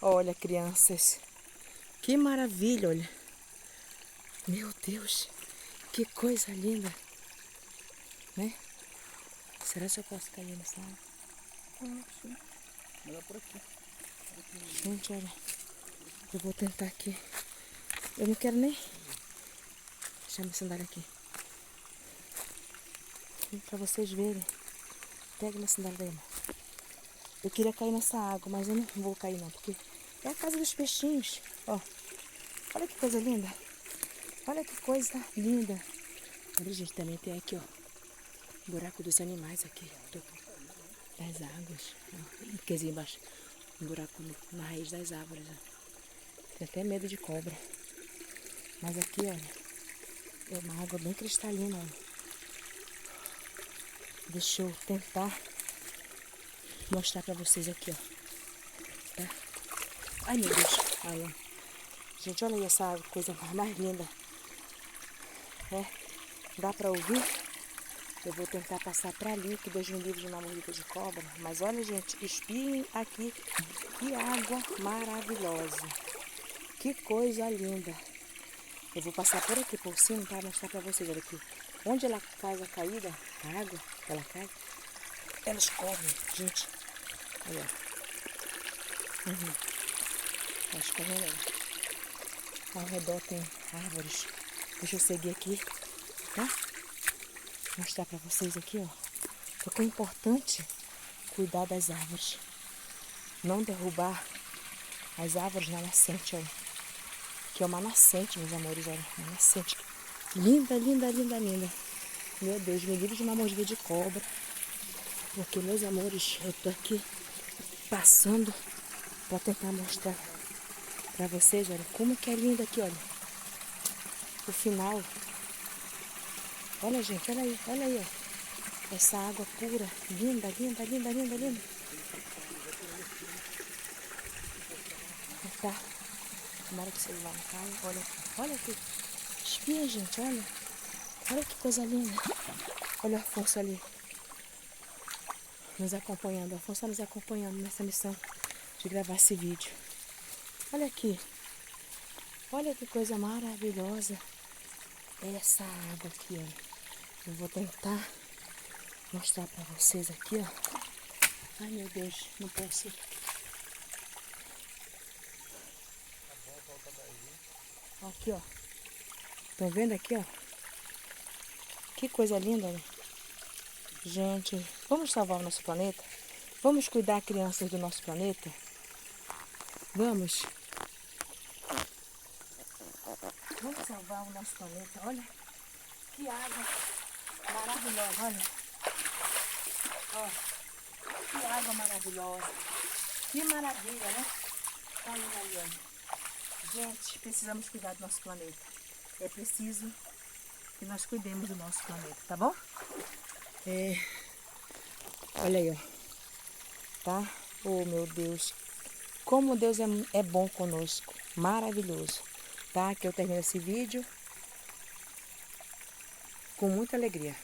Olha, crianças. Que maravilha, olha. Meu Deus. Que coisa linda. Né? Será que eu posso cair nessa água? Sim. Melhor por aqui. Gente, olha. Eu vou tentar aqui. Eu não quero nem... Deixa minha sandália aqui. Pra vocês verem. Pega minha sandália daí, amor. Eu queria cair nessa água, mas eu não vou cair não, porque é a casa dos peixinhos. Ó, olha que coisa linda. Olha que coisa linda. Olha, gente, também tem aqui, ó, buraco dos animais aqui, das águas. Ó, quer dizer, embaixo, um buraco na raiz das árvores. Ó. Tenho até medo de cobra. Mas aqui, olha, é uma água bem cristalina, olha. Deixa eu tentar mostrar pra vocês aqui, ó. Tá? Ai, meu Deus. Olha. Gente, olha aí essa coisa mais linda. É, dá pra ouvir? Eu vou tentar passar pra ali, que Deus me livre de uma mordida de cobra. Mas olha, gente, espiem aqui. Que água maravilhosa. Que coisa linda. Eu vou passar por aqui, por cima, para mostrar pra vocês. Olha aqui. Onde ela faz a caída, a água, ela cai, elas correm, gente. Olha. Tá escorrendo aí. Ao redor tem árvores. Deixa eu seguir aqui, tá? Mostrar pra vocês aqui, ó. Porque é importante cuidar das árvores. Não derrubar as árvores na nascente, olha. Que é uma nascente, meus amores, olha. Uma nascente. Linda, linda, linda, linda. Meu Deus, me livre de uma mordida de cobra. Porque, meus amores, eu tô aqui passando pra tentar mostrar pra vocês, olha, como que é lindo aqui, olha. O final. Olha, gente, olha aí, ó. Essa água pura, linda, linda, linda, linda, linda. Tá. Tomara que o celular não caia. Olha aqui, olha aqui. Espia, gente, olha. Olha que coisa linda. Olha o Afonso ali. Nos acompanhando. O Afonso está nos acompanhando nessa missão de gravar esse vídeo. Olha aqui. Olha que coisa maravilhosa. Essa água aqui, olha. Eu vou tentar mostrar pra vocês aqui, ó. Ai, meu Deus, não posso. Aqui, ó. Estão vendo aqui, ó? Que coisa linda, olha. Gente, vamos salvar o nosso planeta? Vamos cuidar, crianças, do nosso planeta? Vamos? Vamos salvar o nosso planeta. Olha que água maravilhosa, olha. Ó, que água maravilhosa. Que maravilha, né? Olha aí, olha. Gente, precisamos cuidar do nosso planeta. É preciso que nós cuidemos do nosso planeta, tá bom? Olha aí, ó. Tá? Oh, meu Deus. Como Deus é bom conosco. Maravilhoso. Tá? Que eu termino esse vídeo com muita alegria.